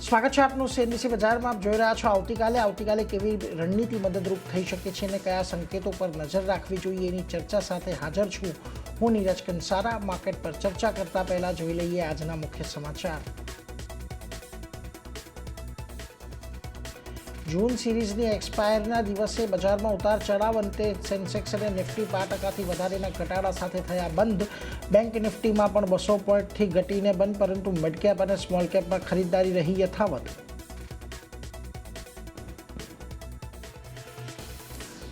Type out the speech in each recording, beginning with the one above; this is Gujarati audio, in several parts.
સ્વાગત છે આપનું સીએનબીસી બજારમાં. આપ જોઈ રહ્યા છો આવતીકાલે કેવી રણનીતિ મદદરૂપ થઈ શકે છે અને કયા સંકેતો પર નજર રાખવી જોઈએ એની ચર્ચા સાથે હાજર છું હું નીરજ કંસારા. માર્કેટ પર ચર્ચા કરતા પહેલા જોઈ લઈએ આજના મુખ્ય સમાચાર. જૂન સિરીઝની એક્સપાયરના દિવસે બજારમાં ઉતાર ચઢાવ, અંતે સેન્સેક્સ અને નિફ્ટી 5%થી વધારેના ઘટાડા સાથે થયા બંધ. બેંક નિફ્ટીમાં પણ 200 પોઈન્ટથી ઘટીને બંધ, પરંતુ મિડ કેપ અને સ્મોલ કેપમાં ખરીદદારી રહી યથાવત.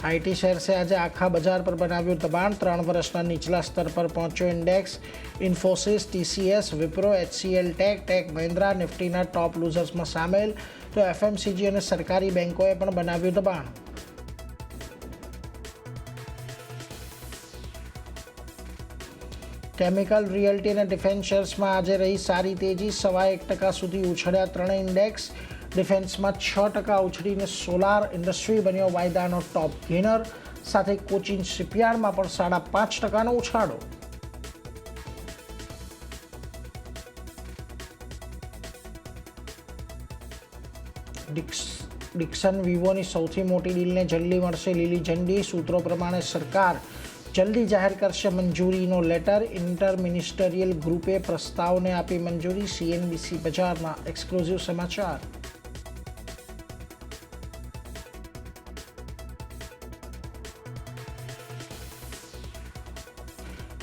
આઈટી શેર્સે આજે આખા બજાર પર બનાવ્યું દબાણ. 3 વર્ષના નીચલા સ્તર પર પહોંચ્યો index. Infosys, TCS, Wipro, HCL tech Mahindra નિફ્ટીના ટોપ લૂઝર્સમાં સામેલ, તો એફએમસીજી અને સરકારી બેન્કોએ પણ બનાવ્યું દબાણ. કેમિકલ, રિયલ્ટી અને ડિફેન્સ શેર્સમાં આજે રહી સારી તેજી. 1.25% સુધી ઉછળ્યા ત્રણેય ઇન્ડેક્સ. ડિફેન્સમાં 6% ઉછળીને સોલાર ઇન્ડસ્ટ્રી બન્યો વાયદાનો ટોપ ગેનર. સાથે કોચિન શિપયાર્ડમાં પણ 5.5% ઉછાળો. ડિક્સન વિવોની સૌથી મોટી ડીલને જલ્દી મળશે લીલી ઝંડી. સૂત્રો પ્રમાણે સરકાર જલ્દી જાહેર કરશે મંજૂરીનો લેટર. ઇન્ટર મિનિસ્ટરિયલ ગ્રુપે પ્રસ્તાવને આપી મંજૂરી. સીએનબીસી બજારના એક્સક્લુઝિવ સમાચાર.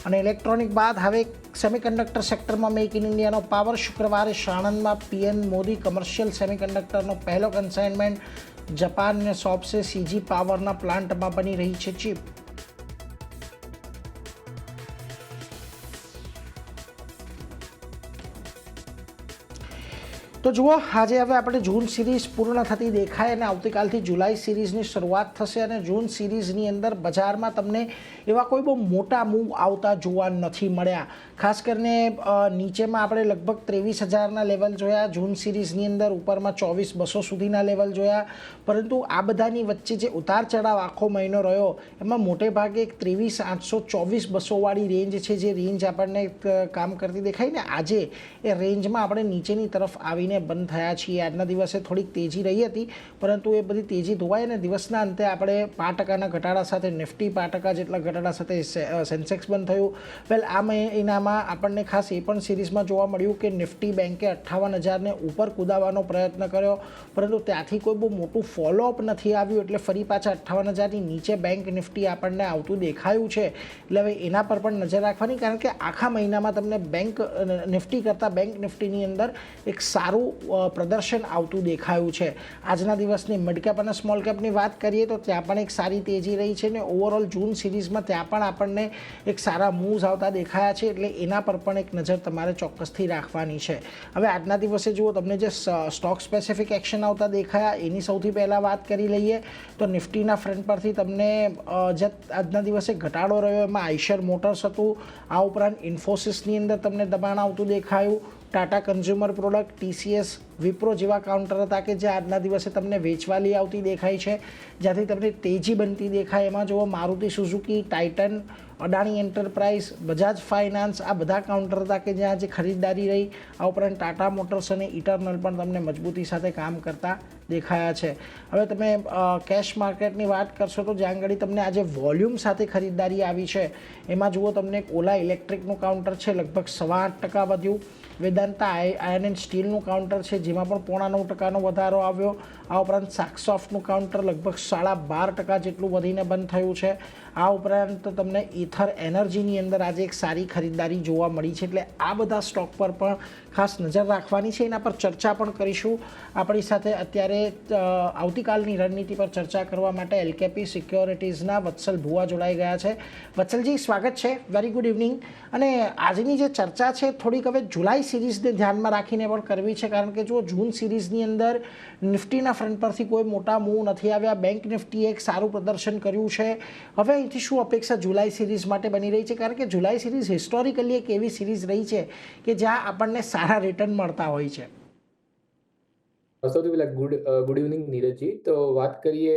અને ઇલેક્ટ્રોનિક બાદ હવે સેમિકન્ડક્ટર સેક્ટરમાં મેક ઇન ઇન્ડિયાનો પાવર. શુક્રવારે સાણંદમાં પીએમ મોદી કમર્શિયલ સેમિકન્ડક્ટરનો પહેલો કન્સાઇનમેન્ટ જાપાનને સોંપશે. સીજી પાવરના પ્લાન્ટમાં બની રહી છે ચીપ. તો જુઓ, આજે હવે આપણે જૂન સિરીઝ પૂર્ણ થતી દેખાય અને આવતીકાલથી જુલાઈ સિરીઝની શરૂઆત થશે. અને જૂન સિરીઝની અંદર બજારમાં તમને એવા કોઈ બહુ મોટા મૂવ આવતા જોવા નથી મળ્યા. ખાસ કરીને નીચેમાં આપણે લગભગ 23,000ના લેવલ જોયા. જૂન સિરીઝની અંદર ઉપરમાં 24,200 સુધીના લેવલ જોયા. પરંતુ આ બધાની વચ્ચે જે ઉતાર ચઢાવ આખો મહિનો રહ્યો એમાં મોટે ભાગે એક 23,800 24,200 વાળી રેન્જ છે, જે રેન્જ આપણને કામ કરતી દેખાય ને. આજે એ રેન્જમાં આપણે નીચેની તરફ આવીને બંધ થયા છીએ. આજના દિવસે થોડીક તેજી રહી હતી, પરંતુ એ બધી તેજી ધોવાઈ અને દિવસના અંતે આપણે 5%ના ઘટાડા સાથે નિફ્ટી 5% જેટલા ઘટાડા સાથે સેન્સેક્સ બંધ થયું. વેલ, આ મહિનામાં આપણને ખાસ એ પણ સિરીઝમાં જોવા મળ્યું કે નિફ્ટી બેન્કે 58,000ને ઉપર કૂદાવવાનો પ્રયત્ન કર્યો, પરંતુ ત્યાંથી કોઈ બહુ મોટું ફોલોઅપ નથી આવ્યું. એટલે ફરી પાછા 58,000ની નીચે બેંક નિફ્ટી આપણને આવતું દેખાયું છે. એટલે હવે એના પર પણ નજર રાખવાની, કારણ કે આખા મહિનામાં તમને બેંક નિફ્ટી કરતાં બેંક નિફ્ટીની અંદર એક સારું પ્રદર્શન આવતું દેખાયું છે. આજના દિવસની મિડ કેપ અને સ્મોલ કેપની વાત કરીએ તો ત્યાં પણ એક સારી તેજી રહી છે ને ઓવરઓલ જૂન સિરીઝમાં ત્યાં પણ આપણને એક સારા મૂવ્સ આવતા દેખાયા છે. એટલે એના પર પણ એક નજર તમારે ચોક્કસથી રાખવાની છે. હવે આજના દિવસે જુઓ, તમને જે સ્ટોક સ્પેસિફિક એક્શન આવતા દેખાયા એની સૌથી પહેલાં વાત કરી લઈએ તો નિફ્ટીના ફ્રન્ટ પરથી તમને જે આજના દિવસે ઘટાડો રહ્યો એમાં આઈશર મોટર્સ હતું. આ ઉપરાંત ઇન્ફોસિસની અંદર તમને દબાણ આવતું દેખાયું. Tata consumer product, TCS, Wipro જેવા કાઉન્ટર હતા કે જે આજના દિવસે તમને વેચવાલી આવતી દેખાય છે, જ્યાંથી તમને તેજી બનતી દેખાય. એમાં જુઓ, Maruti Suzuki, Titan, Adani enterprise, Bajaj finance, આ બધા કાઉન્ટર હતા કે જ્યાં જે ખરીદદારી રહી. આ ઉપરાંત ટાટા મોટર્સ અને ઇટરનલ પણ તમને મજબૂતી સાથે કામ કરતા દેખાયા છે. હવે તમે કેશ માર્કેટની વાત કરશો તો જ્યાં આગળ તમને આજે વોલ્યુમ સાથે ખરીદદારી આવી છે એમાં જુઓ, તમને ઓલા ઇલેક્ટ્રિકનું કાઉન્ટર છે, લગભગ 8.25% વધ્યું. વેદાંતા આયર્ન એન્ડ સ્ટીલનું કાઉન્ટર છે, જેમાં પણ 9.5% વધારો આવ્યો. આ ઉપરાંત સાકસોફ્ટનું કાઉન્ટર લગભગ 12.5% જેટલું વધીને બંધ થયું છે. આ ઉપરાંત તમને ઈથર એનર્જીની અંદર આજે એક સારી ખરીદદારી જોવા મળી છે. એટલે આ બધા સ્ટોક પર પણ ખાસ નજર રાખવાની છે. એના પર ચર્ચા પણ કરીશું. આપણી સાથે અત્યારે આવતીકાલની રણનીતિ પર ચર્ચા કરવા માટે એલકેપી સિક્યોરિટીઝના વત્સલ ભુવા જોડાઈ ગયા છે. વત્સલજી, સ્વાગત છે. Very good evening. અને આજની જે ચર્ચા છે થોડીક હવે જુલાઈ સિરીઝને ધ્યાનમાં રાખીને પણ કરવી છે, કારણ કે જો જૂન સિરીઝની અંદર નિફ્ટીના ફ્રન્ટ પરથી કોઈ મોટા મૂવ નથી આવ્યા. બેંક નિફ્ટીએ એક સારું પ્રદર્શન કર્યું છે. હવે અહીંથી શું અપેક્ષા જુલાઈ સિરીઝ માટે બની રહી છે? કારણ કે જુલાઈ સિરીઝ હિસ્ટોરિકલી એક એવી સિરીઝ રહી છે કે જ્યાં આપણને સારા રિટર્ન મળતા હોય છે. સૌથી પહેલા ગુડ ઇવનિંગ નીરજજી. તો વાત કરીએ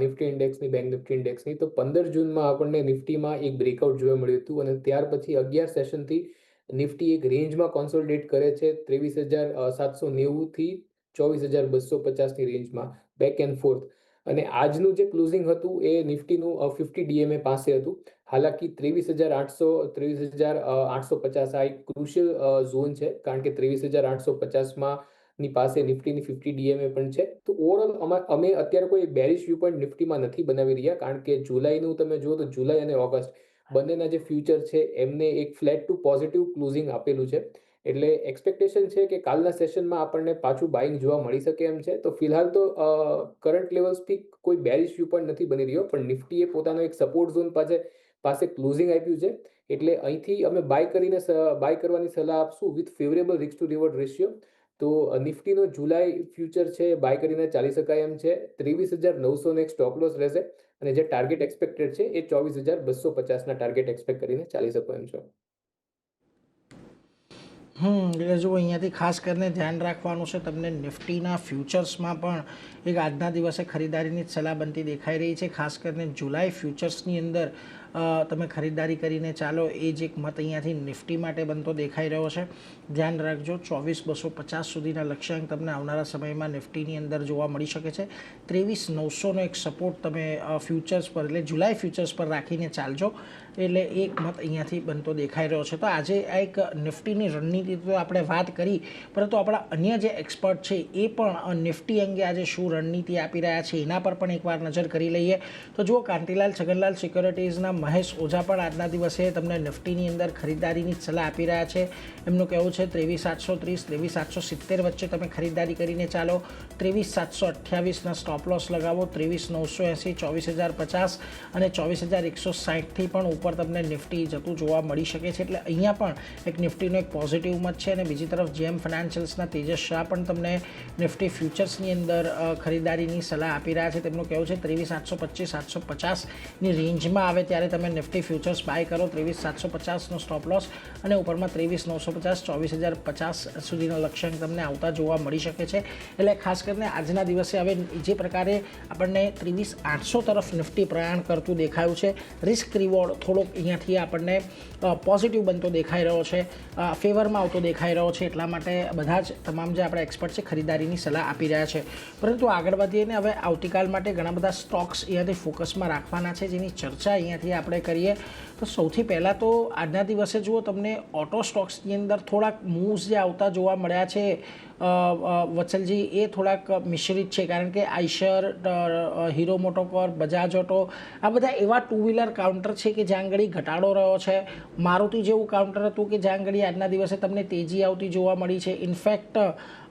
નિફ્ટી ઇન્ડેક્સની, બેંક નિફ્ટી ઇન્ડેક્સની, તો 15 જૂનમાં આપણને નિફ્ટીમાં એક બ્રેકઆઉટ જોવા મળ્યું હતું અને ત્યાર પછી 11 સેશનથી નિફ્ટી એક રેન્જમાં કોન્સોલિડેટ કરે છે 23,790 થી 24,250ની રેન્જમાં બેક એન્ડ ફોર્થ. અને આજનું જે ક્લોઝિંગ હતું એ નિફ્ટીનું 50 DMA પાસે હતું. હાલાકી 23,850 આ એક ક્રુશિયલ ઝોન છે, કારણ કે 23,850 ની પાસે નિફ્ટીની 50 DMA પણ છે. તો ઓવરઓલ અમે અત્યારે કોઈ બેરિશ વ્યૂ પોઈન્ટ નિફ્ટીમાં નથી બનાવી રહ્યા, કારણ કે જુલાઈનું તમે જુઓ તો જુલાઈ અને ઓગસ્ટ બંનેના જે ફ્યુચર છે એમને એક ફ્લેટ ટુ પોઝિટિવ ક્લોઝિંગ આપેલું છે. એટલે એક્સપેક્ટેશન છે કે કાલના સેશનમાં આપણને પાછું બાઇંગ જોવા મળી શકે એમ છે. તો ફિલહાલ તો કરંટ લેવલ્સથી કોઈ બેરિશ વ્યૂ પોઈન્ટ નથી બની રહ્યો, પણ નિફ્ટીએ પોતાનો એક સપોર્ટ ઝોન પાસે ક્લોઝિંગ આપ્યું છે. એટલે અહીંથી અમે બાય કરવાની સલાહ આપશું with favourable risk two reward ratio. તો નિફ્ટીનો જુલાઈ ફ્યુચર છે બાય કરીને ચાલી શકાય એમ છે. 23,900 એક સ્ટોપ લોસ રહેશે, અને જે ટાર્ગેટ એક્સપેક્ટેડ છે એ 24,250ના ટાર્ગેટ એક્સપેક્ટ કરીને ચાલી શકો એમ છો. એટલે જો અહીંયાથી ખાસ કરીને ધ્યાન રાખવાનું છે તમને, નિફ્ટીના ફ્યુચર્સમાં પણ એક આજના દિવસે ખરીદારીની જ સલાહ બનતી દેખાઈ રહી છે. ખાસ કરીને જુલાઈ ફ્યુચર્સની અંદર તમે ખરીદારી કરીને ચાલો, એ જ એક મત અહીંયાથી નિફ્ટી માટે બનતો દેખાઈ રહ્યો છે. ધ્યાન રાખજો, 24,250 સુધીના લક્ષ્યાંક તમને આવનારા સમયમાં નિફ્ટીની અંદર જોવા મળી શકે છે. 23,900નો એક સપોર્ટ તમે ફ્યુચર્સ પર, એટલે જુલાઈ ફ્યુચર્સ પર રાખીને ચાલજો, એટલે એક મત અહીંયાથી બનતો દેખાઈ રહ્યો છે. તો આજે આ એક નિફ્ટીની રણનીતિ તો આપણે વાત કરી, પરંતુ આપણા અન્ય જે એક્સપર્ટ છે એ પણ નિફ્ટી અંગે આજે શું રણનીતિ આપી રહ્યા છે એના પર પણ એકવાર નજર કરી લઈએ. તો જુઓ, કાંતિલાલ છગનલાલ સિક્યોરિટીઝના મહેશ ઓઝા પણ આજના દિવસે તમને નિફ્ટીની અંદર ખરીદારીની સલાહ આપી રહ્યા છે. એમનું કહેવું છે 23,730 23,770 વચ્ચે તમે ખરીદારી કરીને ચાલો. 23,728ના સ્ટોપ લોસ લગાવો. 23,980 24,050 અને 24,160થી પણ ઉપર તમને નિફ્ટી જતું જોવા મળી શકે છે. એટલે અહીંયા પણ એક નિફ્ટીનો એક પોઝિટિવ મત છે. અને બીજી તરફ જેમ ફાઇનાન્શિયલ્સના તેજસ શાહ પણ તમને નિફ્ટી ફ્યુચર્સની અંદર ખરીદારીની સલાહ આપી રહ્યા છે. તેમનું કહેવું છે 23,725 750ની રેન્જમાં આવે ત્યારે તમે નિફ્ટી ફ્યુચર્સ બાય કરો. 23,750નો સ્ટોપ લોસ અને ઉપરમાં 23,950 24,050 સુધીનો લક્ષ્યાંક તમને આવતા જોવા મળી શકે છે. એટલે ખાસ કરીને આજના દિવસે હવે જે પ્રકારે આપણને 23,800 તરફ નિફ્ટી પ્રયાણ કરતું દેખાયું છે, રિસ્ક રિવોર્ડ થોડોક અહીંયાથી આપણને પોઝિટિવ બનતો દેખાઈ રહ્યો છે, ફેવરમાં આવતો દેખાઈ રહ્યો છે. એટલા માટે બધા જ તમામ જે આપણા એક્સપર્ટ છે ખરીદારીની સલાહ આપી રહ્યા છે. પરંતુ આગળ વધીએ ને હવે આવતીકાલ માટે ઘણા બધા સ્ટોક્સ અહીંયાથી ફોકસમાં રાખવાના છે, જેની ચર્ચા અહીંયાથી આપણે કરીએ. તો સૌથી પહેલાં તો આજના દિવસે જુઓ, તમને ઓટો સ્ટોક્સની અંદર થોડાક મૂવ્સ જે આવતા જોવા મળ્યા છે વત્સલજી, એ થોડાક મિશ્રિત છે. કારણ કે આઈશર, હીરો મોટોકોર્પ, બજાજ ઓટો, આ બધા એવા ટુ વ્હીલર કાઉન્ટર છે કે જ્યાં આગળ ઘટાડો રહ્યો છે. મારુતિ જેવું કાઉન્ટર હતું કે જ્યાં આગળ આજના દિવસે તમને તેજી આવતી જોવા મળી છે. ઇનફેક્ટ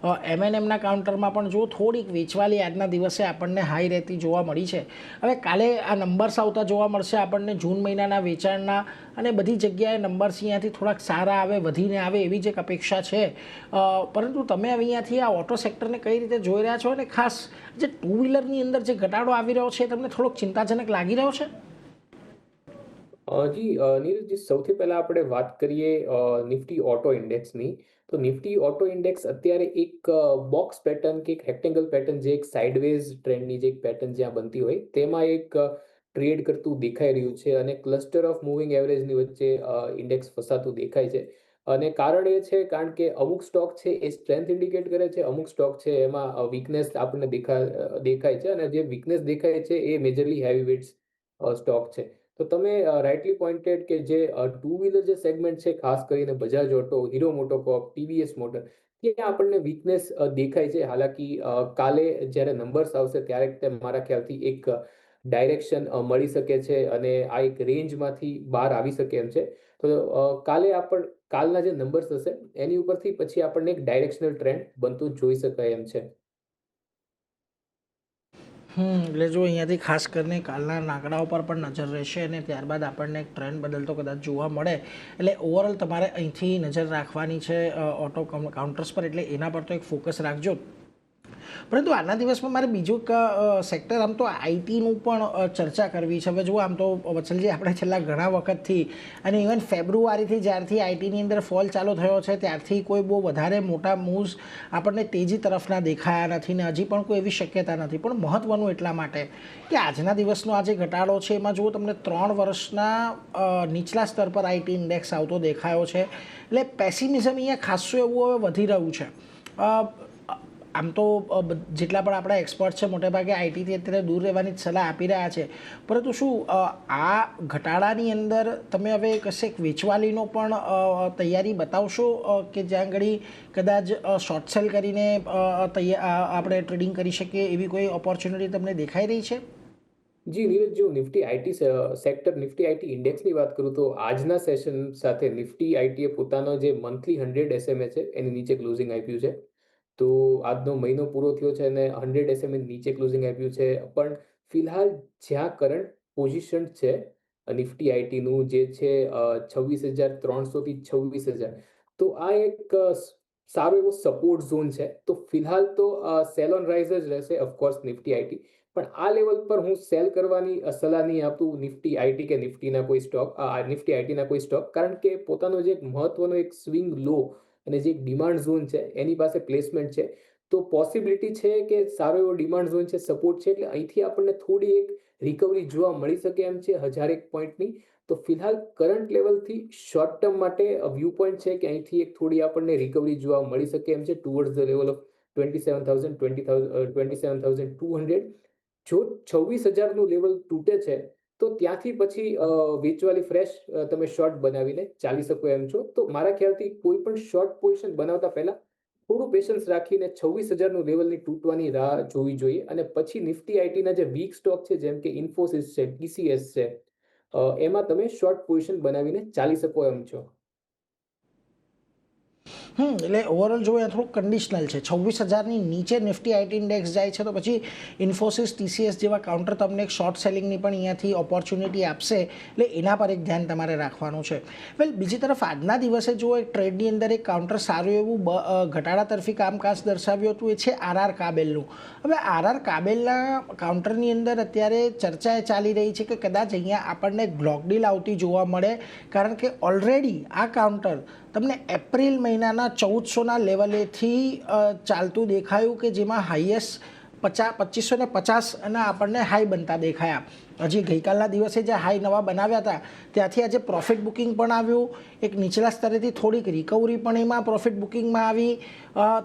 M&Mના કાઉન્ટરમાં પણ જો થોડીક વેચવાલી આજના દિવસે આપણને હાઈ રહેતી જોવા મળી છે. હવે કાલે આ નંબર્સ આવતા જોવા મળશે આપણને જૂન મહિનાના વેચાણના, અને બધી જગ્યાએ નંબર્સ અહીંયાથી થોડાક સારા આવે, વધીને આવે એવી જ એક અપેક્ષા છે. પરંતુ તમે અહીંયાથી આ ઓટો સેક્ટરને કઈ રીતે જોઈ રહ્યા છો, અને ખાસ જે ટુ વ્હીલરની અંદર જે ઘટાડો આવી રહ્યો છે તમને થોડોક ચિંતાજનક લાગી રહ્યો છે? જી નીરજજી, સૌથી પહેલા આપણે વાત કરીએ નિફ્ટી ઓટો ઇન્ડેક્સની. તો નિફ્ટી ઓટો ઇન્ડેક્સ અત્યારે એક બોક્સ પેટર્ન કે એક રેક્ટેંગલ પેટર્ન, જે એક સાઇડવેઝ ટ્રેન્ડની જે એક પેટર્ન જ્યાં બનતી હોય તેમાં એક ટ્રેડ કરતું દેખાઈ રહ્યું છે, અને ક્લસ્ટર ઓફ મૂવિંગ એવરેજની વચ્ચે ઇન્ડેક્સ ફસાતું દેખાય છે. અને કારણ એ છે કારણ કે અમુક સ્ટોક છે એ સ્ટ્રેન્થ ઇન્ડિકેટ કરે છે, અમુક સ્ટોક છે એમાં વીકનેસ આપણને દેખાય છે, અને જે વીકનેસ દેખાય છે એ મેજરલી હેવી વેટ્સ સ્ટોક છે. તો તમે રાઇટલી પોઇન્ટેડ કે જે ટુ વ્હીલર જે સેગમેન્ટ છે, ખાસ કરીને Bajaj auto, hero મોટોકોર્પ, TVS motor, ત્યાં આપણને વીકનેસ દેખાય છે. હાલાકી કાલે જ્યારે નંબર્સ આવશે ત્યારે મારા ખ્યાલથી એક ડાયરેક્શન મળી શકે છે, અને આ એક રેન્જમાંથી બહાર આવી શકે એમ છે. તો કાલના જે નંબર્સ હશે એની ઉપરથી પછી આપણને એક ડાયરેક્શનલ ટ્રેન્ડ બનતું જોઈ શકાય એમ છે. એટલે જો અહીંયાથી ખાસ કરીને કાલના આંકડાઓ પર પણ નજર રહેશે, અને ત્યારબાદ આપણને એક ટ્રેન્ડ બદલતો કદાચ જોવા મળે. એટલે ઓવરઓલ તમારે અહીંથી નજર રાખવાની છે ઓટો કાઉન્ટર્સ પર, એટલે એના પર તો એક ફોકસ રાખજો. પરંતુ આજના દિવસમાં મારે બીજું એક સેક્ટર, આમ તો આઈટીનું પણ ચર્ચા કરવી છે. હવે જુઓ, આમ તો વત્સલજી આપણે છેલ્લા ઘણા વખતથી અને ઇવન ફેબ્રુઆરીથી જ્યારથી આઈટીની અંદર ફોલ ચાલુ થયો છે ત્યારથી કોઈ બહુ વધારે મોટા મૂવ્સ આપણને તેજી તરફના દેખાયા નથી, ને હજી પણ કોઈ એવી શક્યતા નથી. પણ મહત્ત્વનું એટલા માટે કે આજના દિવસનો આ જે ઘટાડો છે એમાં જુઓ, તમને 3 વર્ષના નીચલા સ્તર પર આઈટી ઇન્ડેક્સ આવતો દેખાયો છે. એટલે પેસિમિઝમ અહીંયા ખાસું એવું હવે વધી રહ્યું છે. આમ તો જેટલા પણ આપણા એક્સપર્ટ છે મોટેભાગે આઈટીથી અત્યારે દૂર રહેવાની જ સલાહ આપી રહ્યા છે, પરંતુ શું આ ઘટાડાની અંદર તમે હવે કશેક વેચવાલીનો પણ તૈયારી બતાવશો કે જ્યાં ઘડી કદાચ શોર્ટ સેલ કરીને આપણે ટ્રેડિંગ કરી શકીએ એવી કોઈ ઓપોર્ચ્યુનિટી તમને દેખાઈ રહી છે? જી નીરજ, જો Nifty IT sector Nifty IT ઇન્ડેક્સની વાત કરું તો આજના સેશન સાથે નિફ્ટી આઈટીએ પોતાનો જે મંથલી 100 SMA છે એની નીચે ક્લોઝિંગ આપ્યું છે. તો આજનો મહિનો પૂરો થયો છે અને 100 SMA નીચે ક્લોઝિંગ આપ્યું છે. પણ ફિલહાલ જ્યાં કરંટ પોઝિશન છે નિફ્ટી આઈટીનું જે છે 26,300 થી 26,000, તો આ એક સારો એવો સપોર્ટ ઝોન છે. તો ફિલહાલ તો સેલ ઓન રાઇઝ જ રહેશે ઓફકોર્સ નિફ્ટી આઈટી. પણ આ લેવલ પર હું સેલ કરવાની સલાહ નહીં આપું નિફ્ટી આઈટી કે નિફ્ટીના કોઈ સ્ટોક, નિફ્ટી આઈટીના કોઈ સ્ટોક, કારણ કે પોતાનો જે એક મહત્વનો એક સ્વિંગ લો અને જે એક ડિમાન્ડ ઝોન છે એની પાસે પ્લેસમેન્ટ છે. તો પોસિબિલિટી છે કે સારો એવો ડિમાન્ડ ઝોન છે, સપોર્ટ છે, એટલે અહીંથી આપણને થોડી એક રિકવરી જોવા મળી શકે એમ છે 1001 પોઈન્ટની. તો ફિલહાલ કરંટ લેવલથી શોર્ટ ટર્મ માટે વ્યૂ પોઈન્ટ છે કે અહીંથી એક થોડી આપણને રિકવરી જોવા મળી શકે એમ છે ટુવર્ડ્સ ધ લેવલ ઓફ 27,000, 27,200. જો 26,000નું લેવલ તૂટે છે તો ત્યાંથી પછી વેચવાલી ફ્રેશ તમે શોર્ટ બનાવીને ચાલી શકો એમ છો. તો મારા ખ્યાલથી કોઈ પણ શોર્ટ પોઝિશન બનાવતા પહેલા થોડું પેશન્સ રાખીને 26,000નું લેવલની તૂટવાની રાહ જોવી જોઈએ અને પછી નિફ્ટી આઈટીના જે વીક સ્ટોક છે જેમ કે ઇન્ફોસિસ છે, ટીસીએસ છે, એમાં તમે શોર્ટ પોઝિશન બનાવીને ચાલી શકો એમ છો. એટલે ઓવરઓલ જોઈએ થોડુંક કન્ડિશનલ છે. 26,000ની નીચે નિફ્ટી આઈટી ઇન્ડેક્સ જાય છે તો પછી ઇન્ફોસિસ, ટીસીએસ જેવા કાઉન્ટર તમને એક શોર્ટ સેલિંગની પણ અહીંયાથી ઓપોર્ચ્યુનિટી આપશે, એટલે એના પર એક ધ્યાન તમારે રાખવાનું છે. વેલ, બીજી તરફ આજના દિવસે જો એક ટ્રેડની અંદર એક કાઉન્ટર સારું એવું ઘટાડા તરફી કામકાજ દર્શાવ્યું હતું, એ છે આરઆર કાબેલનું. હવે આરઆર કાબેલના કાઉન્ટરની અંદર અત્યારે ચર્ચા એ ચાલી રહી છે કે કદાચ અહીંયા આપણને બ્લોક ડીલ આવતી જોવા મળે, કારણ કે ઓલરેડી આ કાઉન્ટર તમને એપ્રિલ મહિનાના 1400ના લેવલેથી ચાલતું દેખાયું કે જેમાં હાઈએસ્ટ 2550ના આપણને હાઈ બનતા દેખાયા. હજી ગઈકાલના દિવસે જે હાઈ નવા બનાવ્યા હતા ત્યાંથી આજે પ્રોફિટ બુકિંગ પણ આવ્યું, એક નીચલા સ્તરેથી થોડીક રિકવરી પણ એમાં પ્રોફિટ બુકિંગમાં આવી.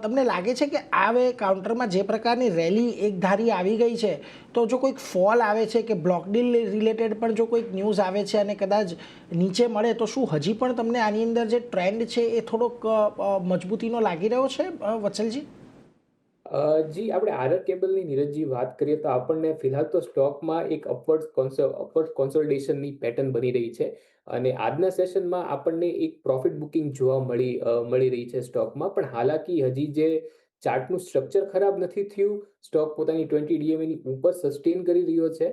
તમને લાગે છે કે આ કાઉન્ટરમાં જે પ્રકારની રેલી એક ધારી આવી ગઈ છે, તો જો કોઈક ફોલ આવે છે કે બ્લોક ડીલ રિલેટેડ પણ જો કોઈક ન્યૂઝ આવે છે અને કદાચ નીચે મળે, તો શું હજી પણ તમને આની અંદર જે ટ્રેન્ડ છે એ થોડોક મજબૂતીનો લાગી રહ્યો છે વત્સલજી? જી, આપણે આરઆર કેબલની નીરજજી વાત કરીએ તો આપણને ફિલહાલ તો સ્ટોકમાં એક અપવર્ડ કોન્સોલિડેશનની પેટર્ન બની રહી છે અને આજના સેશનમાં આપણને એક પ્રોફિટ બુકિંગ જોવા મળી રહી છે સ્ટોકમાં. પણ હાલાકી હજી જે ચાર્ટનું સ્ટ્રક્ચર ખરાબ નથી થયું, સ્ટોક પોતાની 20 DMA ની ઉપર સસ્ટેન કરી રહ્યો છે.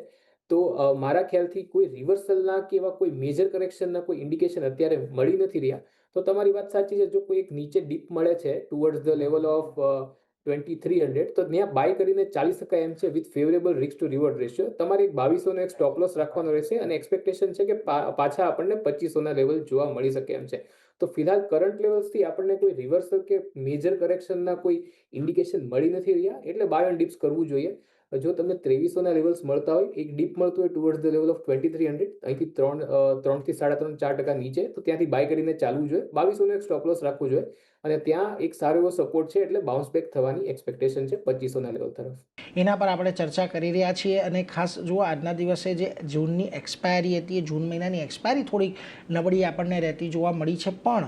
તો મારા ખ્યાલથી કોઈ રિવર્સલના કે એવા કોઈ મેજર કરેક્શનના કોઈ ઇન્ડિકેશન અત્યારે મળી નથી રહ્યા. તો તમારી વાત સાચી છે, જો કોઈ એક નીચે ડીપ મળે છે ટુવર્ડ્સ ધ લેવલ ઓફ 2300, તો ત્યાં બાય કરીને ચાલી શકાય એમ છે with favourable risk two reward ratio. તમારે એક 2200નો એક સ્ટોપ લોસ રાખવાનો રહેશે અને એક્સપેક્ટેશન છે કે પાછા આપણને 2500ના લેવલ જોવા મળી શકે એમ છે. તો ફિલહાલ કરંટ લેવલ્સથી આપણને કોઈ રિવર્સલ કે મેજર કરેક્શનના કોઈ ઇન્ડિકેશન મળી નથી રહ્યા, એટલે બાય ઓન ડિપ્સ કરવું જોઈએ. જો તમને 2300ના લેવલ્સ મળતા હોય, એક ડીપ મળતું હોય ટુવર્ડ્સ ધ લેવલ ઓફ 2300, અહીંથી 3 થી 3.5-4% નીચે, તો ત્યાંથી બાય કરીને ચાલવું જોઈએ. 2200નો એક સ્ટોપ લોસ રાખવું જોઈએ અને ત્યાં એક સારો એવો સપોર્ટ છે, એટલે બાઉન્સ બેક થવાની એક્સપેક્ટેશન છે 2500ના લેવલ તરફ. એના પર આપણે ચર્ચા કરી રહ્યા છીએ. અને ખાસ જુઓ, આજના દિવસે જે જૂનની એક્સપાયરી હતી, એ જૂન મહિનાની એક્સપાયરી થોડીક નબળી આપણને રહેતી જોવા મળી છે. પણ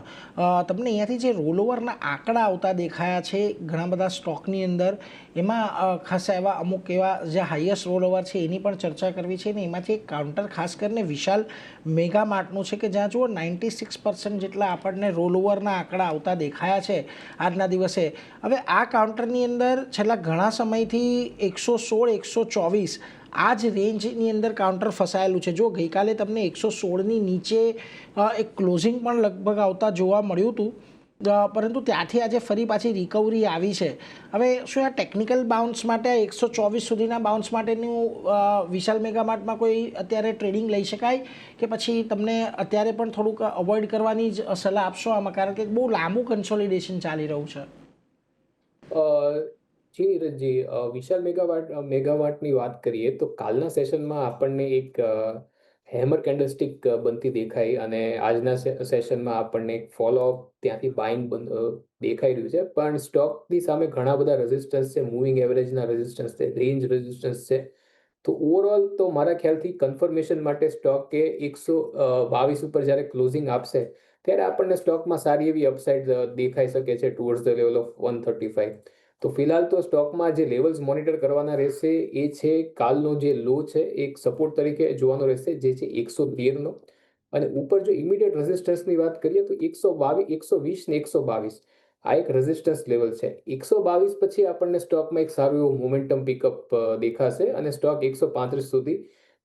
તમને અહીંયાથી જે રોલઓવરના આંકડા આવતા દેખાયા છે ઘણા બધા સ્ટોકની અંદર, એમાં ખાસ એવા અમુક એવા જે હાઈએસ્ટ રોલઓવર છે એની પણ ચર્ચા કરવી છે. ને એમાંથી એક કાઉન્ટર ખાસ કરીને વિશાલ મેગા માર્ટનું છે કે જ્યાં જુઓ 96% જેટલા આપણને રોલઓવરના આંકડા આવતા દેખાયા છે આજના દિવસે. હવે આ કાઉન્ટરની અંદર છેલ્લા ઘણા સમયથી 116, 124 આ જ રેન્જની અંદર કાઉન્ટર ફસાયેલું છે. જો ગઈકાલે તમને 116ની નીચે એક ક્લોઝિંગ પણ લગભગ આવતા જોવા મળ્યું હતું, પરંતુ ત્યાંથી આજે ફરી પાછી રિકવરી આવી છે. હવે શું આ ટેકનિકલ બાઉન્સ માટે 124 સુધીના બાઉન્સ માટેનું વિશાલ મેગામાર્ટમાં કોઈ અત્યારે ટ્રેડિંગ લઈ શકાય, કે પછી તમને અત્યારે પણ થોડુંક અવોઇડ કરવાની જ સલાહ આપશો આમાં, કારણ કે બહુ લાંબુ કન્સોલિડેશન ચાલી રહ્યું છે? જી નીરજજી, વિશાલ મેગાવાટની વાત કરીએ તો કાલના સેશનમાં આપણને એક હેમર કેન્ડલસ્ટિક બનતી દેખાઈ અને આજના સેશનમાં આપણને એક ફોલોઅપ ત્યાંથી બાઇંગ દેખાઈ રહ્યું છે, પણ સ્ટોકની સામે ઘણા બધા રેઝિસ્ટન્સ છે, મૂવિંગ એવરેજના રેઝિસ્ટન્સ છે, રેન્જ રેઝિસ્ટન્સ છે. તો ઓવરઓલ તો મારા ખ્યાલથી કન્ફર્મેશન માટે સ્ટોકે 122 ઉપર જ્યારે ક્લોઝિંગ આપશે ત્યારે આપણને સ્ટોકમાં સારી એવી અપસાઇડ દેખાઈ શકે છે ટુવર્ડ્સ ધ લેવલ ઓફ 135. તો ફિલહાલ તો સ્ટોકમાં જે લેવલ્સ મોનિટર કરવાના રહેશે એ છે કાલનો જે લો છે એક સપોર્ટ તરીકે જોવાનો રહેશે, જે છે 113નો, અને ઉપર જો ઇમિડિયેટ રેઝિસ્ટન્સની વાત કરીએ તો 122, 120 ને 122 આ એક રેઝિસ્ટન્સ લેવલ છે. 122 પછી આપણને સ્ટોકમાં એક સારું એવું મોમેન્ટમ પિકઅપ દેખાશે અને સ્ટોક 135 સુધી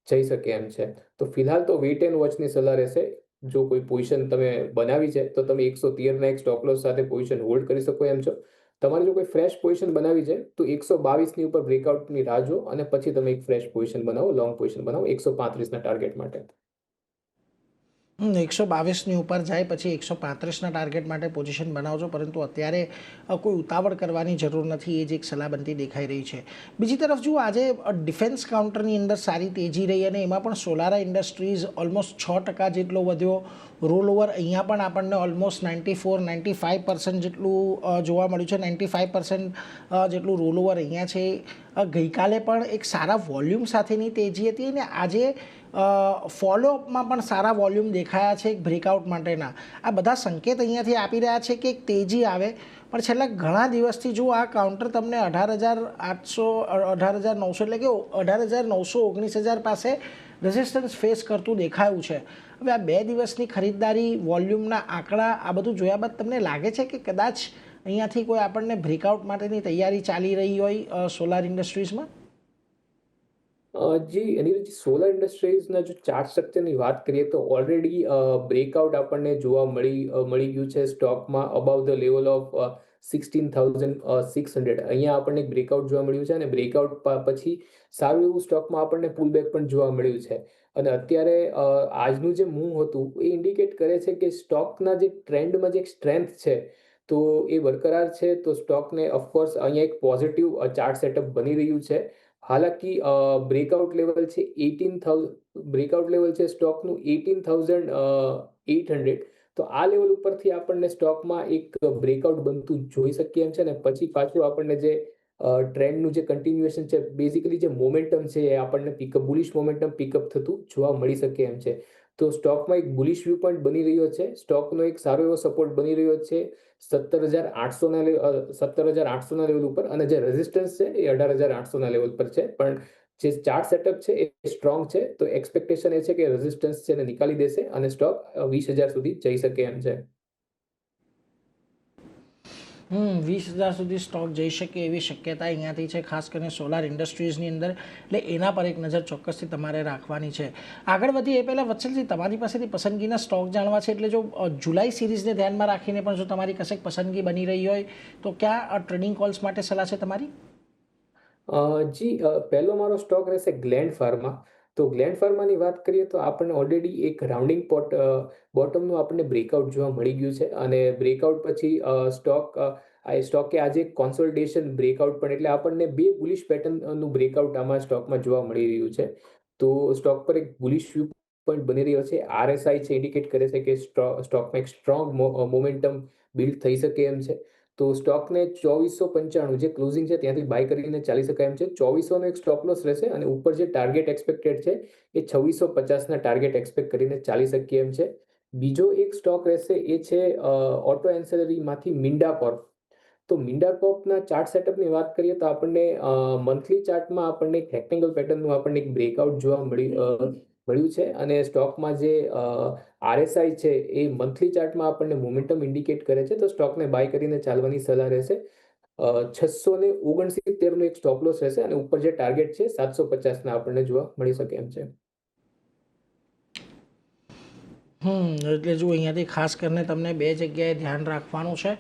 જઈ શકે એમ છે. તો ફિલહાલ તો વેઇટ એન્ડ વોચની સલાહ રહેશે. જો કોઈ પોઝિશન તમે બનાવી છે તો તમે 113ના એક સ્ટોપ લોસ સાથે પોઝિશન હોલ્ડ કરી શકો એમ છો. તમારે જો કોઈ ફ્રેશ પોઝિશન બનાવી છે તો 122ની ઉપર બ્રેકઆઉટની રાહ જુઓ અને પછી તમે એક ફ્રેશ પોઝિશન બનાવો, લોંગ પોઝિશન બનાવો 135ના ટાર્ગેટ માટે. 122ની ઉપર જાય પછી 135ના ટાર્ગેટ માટે પોઝિશન બનાવજો, પરંતુ અત્યારે કોઈ ઉતાવળ કરવાની જરૂર નથી, એ જ એક સલાહ બનતી દેખાઈ રહી છે. બીજી તરફ જુઓ, આજે ડિફેન્સ કાઉન્ટરની અંદર સારી તેજી રહી અને એમાં પણ સોલારા ઇન્ડસ્ટ્રીઝ ઓલમોસ્ટ 6% જેટલો વધ્યો. રોલ ઓવર અહીંયા પણ આપણને ઓલમોસ્ટ 94-95% જેટલું જોવા મળ્યું છે. 95% જેટલું રોલ ઓવર અહીંયા છે. ગઈકાલે પણ એક સારા વોલ્યુમ સાથેની તેજી હતી અને આજે ફોલોઅપમાં પણ સારા વોલ્યુમ દેખાયા છે એક બ્રેકઆઉટ માટેના. આ બધા સંકેત અહીંયાથી આપી રહ્યા છે કે એક તેજી આવે, પણ છેલ્લા ઘણા દિવસથી જો આ કાઉન્ટર તમને 18,800, 18,900 એટલે કે 18,900, 19,000 પાસે રેઝિસ્ટન્સ ફેસ કરતું દેખાયું છે. હવે આ 2 દિવસની ખરીદદારી, વોલ્યુમના આંકડા, આ બધું જોયા બાદ તમને લાગે છે કે કદાચ અહીંયાથી કોઈ આપણને બ્રેકઆઉટ માટેની તૈયારી ચાલી રહી હોય સોલાર ઇન્ડસ્ટ્રીઝમાં? જી અનિરુદ્ધજી, સોલર ઇન્ડસ્ટ્રીઝના જો ચાર્ટ સ્ટ્રક્ચરની વાત કરીએ તો ઓલરેડી બ્રેકઆઉટ આપણને જોવા મળી ગયું છે સ્ટોકમાં અબાઉ ધ લેવલ ઓફ 16,600. અહીંયા આપણને એક બ્રેકઆઉટ જોવા મળ્યું છે અને બ્રેકઆઉટ પછી સારું એવું સ્ટોકમાં આપણને પુલબેક પણ જોવા મળ્યું છે. અને અત્યારે આજનું જે મૂવ હતું એ ઇન્ડિકેટ કરે છે કે સ્ટોકના જે ટ્રેન્ડમાં જે એક સ્ટ્રેન્થ છે તો એ બરકરાર છે. તો સ્ટોકને ઓફકોર્સ અહીંયા એક પોઝિટિવ ચાર્ટ સેટઅપ બની રહ્યું છે. હાલાકી બ્રેકઆઉટ લેવલ છે 18,000, બ્રેકઆઉટ લેવલ છે સ્ટોકનું 18,800. તો આ લેવલ ઉપરથી આપણને સ્ટોકમાં એક બ્રેકઆઉટ બનતું જોઈ શકીએ એમ છે ને પછી પાછું આપણને જે ટ્રેન્ડનું જે કન્ટિન્યુએશન છે, બેઝિકલી જે મોમેન્ટમ છે એ આપણને બુલિશ મોમેન્ટમ પિકઅપ થતું જોવા મળી શકે એમ છે. તો સ્ટોકમાં એક બુલિશ વ્યૂ પોઈન્ટ બની રહ્યો છે. સ્ટોકનો એક સારો એવો સપોર્ટ બની રહ્યો છે 17,800ના લેવલ ઉપર, અને જે રેઝિસ્ટન્સ છે એ 18,800ના લેવલ પર છે. પણ જે ચાર્ટ સેટઅપ છે એ સ્ટ્રોંગ છે, તો એક્સપેક્ટેશન એ છે કે રેઝિસ્ટન્સ છે એને નીકાળી દેશે અને સ્ટોક 20,000 સુધી જઈ શકે એમ છે. 20,000 સુધી સ્ટોક જઈ શકે એવી શક્યતા અહીંયાથી છે, ખાસ કરીને સોલાર ઇન્ડસ્ટ્રીઝની અંદર. એટલે એના પર એક નજર ચોક્કસથી તમારે રાખવાની છે. આગળ વધીએ એ પહેલાં વત્સલજી, તમારી પાસેથી પસંદગીના સ્ટોક જાણવા છે. એટલે જો જુલાઈ સિરીઝને ધ્યાનમાં રાખીને પણ જો તમારી કશેક પસંદગી બની રહી હોય તો ક્યાં ટ્રેડિંગ કોલ્સ માટે સલાહ છે તમારી? જી પહેલો મારો સ્ટોક રહેશે ગ્લેન્ડ ફાર્મા. તો ગ્લેન્ડ ફાર્માની વાત કરીએ તો આપણને ઓલરેડી એક રાઉન્ડિંગ બોટમનું આપણને બ્રેકઆઉટ જોવા મળી ગયું છે અને બ્રેકઆઉટ પછી સ્ટોકે આજે કોન્સોલિડેશન બ્રેકઆઉટ પણ, એટલે આપણને 2 બુલિશ પેટર્નનું બ્રેકઆઉટ આમાં સ્ટોકમાં જોવા મળી રહ્યું છે. તો સ્ટોક પર એક બુલિશ વ્યૂ પોઈન્ટ બની રહ્યો છે. RSI છે ઇન્ડિકેટ કરે છે કે સ્ટોકમાં એક સ્ટ્રોંગ મોમેન્ટમ બિલ્ડ થઈ શકે એમ છે. તો સ્ટોકને 2495 જે ક્લોઝિંગ છે ત્યાંથી બાય કરીને ચાલી શકાય એમ છે. 2400નો એક સ્ટોપ લોસ રહેશે અને ઉપર જે ટાર્ગેટ એક્સપેક્ટેડ છે એ 2650ના ટાર્ગેટ એક્સપેક્ટ કરીને ચાલી શકીએ એમ છે. બીજો એક સ્ટોક રહેશે એ છે ઓટો એન્સેલરીમાંથી મિન્ડા કોર્પ. તો મિન્ડા કોર્પના ચાર્ટ સેટઅપની વાત કરીએ તો આપણને મંથલી ચાર્ટમાં આપણને એક રેક્ટેંગલ પેટર્નનું આપણને એક બ્રેકઆઉટ જોવા મળ્યું છે અને સ્ટોકમાં જે RSI છે એ મંથલી ચાર્ટમાં આપણને મોમેન્ટમ ઇન્ડિકેટ કરે છે. તો સ્ટોકને બાય કરીને ચાલવાની સલાહ રહેશે. 669નો એક સ્ટોપ લોસ રહેશે અને ઉપર જે ટાર્ગેટ છે 750ના આપણને જોવા મળી શકે એમ છે. એટલે જો અહીંયાથી ખાસ કરીને તમને 2 જગ્યાએ ધ્યાન રાખવાનું છે.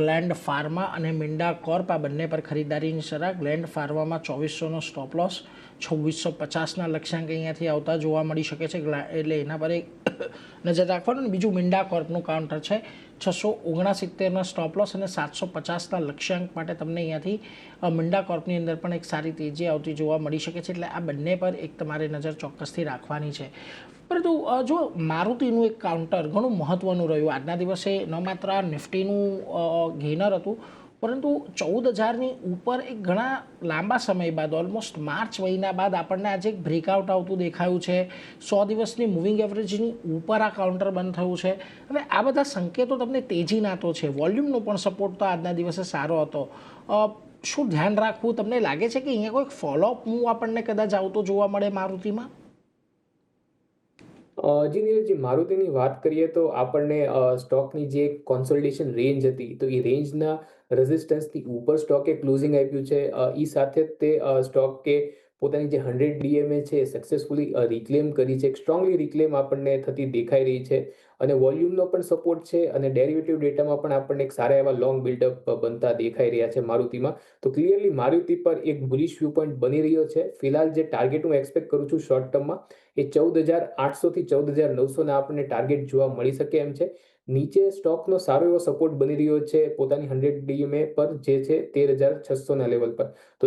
ગ્લેન્ડ ફાર્મા અને મિન્ડા કોર્પ, આ બંને પર ખરીદારીની સલાહ. ગ્લેન્ડ ફાર્મામાં 2400નો સ્ટોપ લોસ, 2650ના લક્ષ્યાંક અહીંયાથી આવતા જોવા મળી શકે છે, એટલે એના પર એક નજર રાખવાનું. અને બીજું મિન્ડા કોર્પનું કાઉન્ટર છે 669ના સ્ટોપ લોસ અને 750ના લક્ષ્યાંક માટે તમને અહીંયાથી મિન્ડા કોર્પની અંદર પણ એક સારી તેજી આવતી જોવા મળી શકે છે, એટલે આ બંને પર એક તમારે નજર ચોક્કસથી રાખવાની છે. પરંતુ જો મારુતિનું એક કાઉન્ટર ઘણું મહત્ત્વનું રહ્યું આજના દિવસે, ન માત્ર નિફ્ટીનું ગેનર હતું પરંતુ 14,000ની ઉપર એક ઘણા લાંબા સમય બાદ ઓલમોસ્ટ માર્ચ મહિના બાદ આપણને આજે એક બ્રેકઆઉટ આવતું દેખાયું છે. 100 દિવસની મૂવિંગ એવરેજની ઉપર આ કાઉન્ટર બંધ થયું છે. હવે આ બધા સંકેતો તમને તેજીના તો છે, વોલ્યુમનો પણ સપોર્ટ તો આજના દિવસે સારો હતો. શું ધ્યાન રાખવું? તમને લાગે છે કે અહીંયા કોઈક ફોલોઅપ મૂવ આપણને કદાચ આવતો જોવા મળે મારુતિમાં? જી નીરજજી, મારુતિની વાત કરીએ તો આપણને સ્ટોકની જે કોન્સોલિડેશન રેન્જ હતી તો એ રેન્જના રેઝિસ્ટન્સથી ઉપર સ્ટોકે ક્લોઝિંગ આપ્યું છે. એ સાથે જ તે સ્ટોકે પોતાની જે 100 DMA છે એ સક્સેસફુલી રિક્લેમ કરી છે. સ્ટ્રોંગલી રિક્લેમ આપણને થતી દેખાઈ રહી છે અને વોલ્યુમનો પણ સપોર્ટ છે અને ડેરિવેટિવ ડેટામાં પણ આપણને એક સારા એવા લોંગ બિલ્ડઅપ બનતા દેખાઈ રહ્યા છે મારુતિમાં. તો ક્લિયરલી મારુતિ પર એક બુલિશ વ્યૂ પોઈન્ટ બની રહ્યો છે. ફિલહાલ જે ટાર્ગેટ હું એક્સપેક્ટ કરું છું શોર્ટ ટર્મમાં એ 14,800 થી 14,900ના આપણને ટાર્ગેટ જોવા મળી શકે એમ છે. નીચે સ્ટોકનો સારો એવો સપોર્ટ બની રહ્યો છે પોતાની 100 DMA પર, જે છે 13,600ના લેવલ પર. તો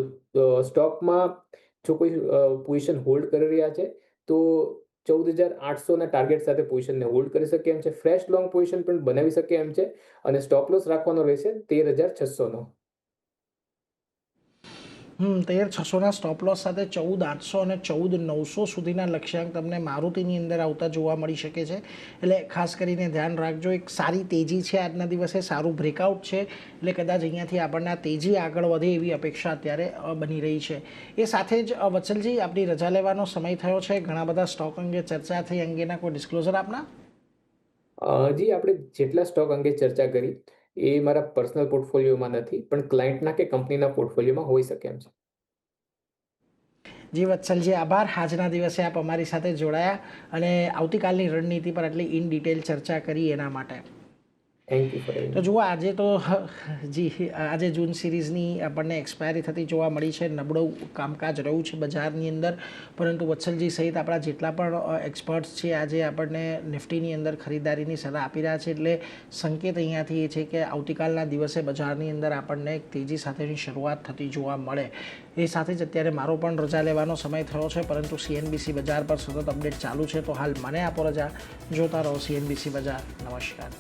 સ્ટોકમાં જો કોઈ પોઝિશન હોલ્ડ કરી રહ્યા છે તો 14,800ના ટાર્ગેટ સાથે પોઝિશનને હોલ્ડ કરી શકે એમ છે. ફ્રેશ લોંગ પોઝિશન પણ બનાવી શકે એમ છે અને સ્ટોપ લોસ રાખવાનો રહેશે 13,600નો. 13,600ના સ્ટોપ લોસ સાથે 14,800 અને 14,900 સુધીના લક્ષ્યાંક તમને મારુતિની અંદર આવતા જોવા મળી શકે છે, એટલે ખાસ કરીને ધ્યાન રાખજો. એક સારી તેજી છે આજના દિવસે, સારું બ્રેકઆઉટ છે, એટલે કદાચ અહીંયાથી આપણને આ તેજી આગળ વધે એવી અપેક્ષા અત્યારે બની રહી છે. એ સાથે જ વત્સલજી, આપણી રજા લેવાનો સમય થયો છે. ઘણા બધા સ્ટોક અંગે ચર્ચા થઈ, અંગેના કોઈ ડિસ્ક્લોઝર આપના? જી, આપણે જેટલા સ્ટોક અંગે ચર્ચા કરી એ મારા પર્સનલ પોર્ટફોલિયોમાં નથી, પણ ક્લાયન્ટના કે કંપનીના પોર્ટફોલિયોમાં હોઈ શકે એમ છે. જી વત્સલજી, આભાર. આજના દિવસે આપ અમારી સાથે જોડાયા અને આવતીકાલની રણનીતિ પર આટલી ઇન ડિટેલ ચર્ચા કરી એના માટે. થેન્ક યુ ફોર હેવિંગ તો જુઓ, આજે તો આજે જૂન સિરીઝની આપણને એક્સપાયરી થતી જોવા મળી છે. નબળું કામકાજ રહ્યું છે બજારની અંદર, પરંતુ વત્સલજી સહિત આપણા જેટલા પણ એક્સપર્ટ્સ છે આજે આપણને નિફ્ટીની અંદર ખરીદારીની સલાહ આપી રહ્યા છે. એટલે સંકેત અહીંયાથી એ છે કે આવતીકાલના દિવસે બજારની અંદર આપણને એક તેજી સાથેની શરૂઆત થતી જોવા મળે. એ સાથે જ અત્યારે મારો પણ રજા લેવાનો સમય થયો છે, પરંતુ CNBC બજાર પર સતત અપડેટ ચાલુ છે. તો હાલ મને આપો રજા. જોતા રહો CNBC બજાર. નમસ્કાર.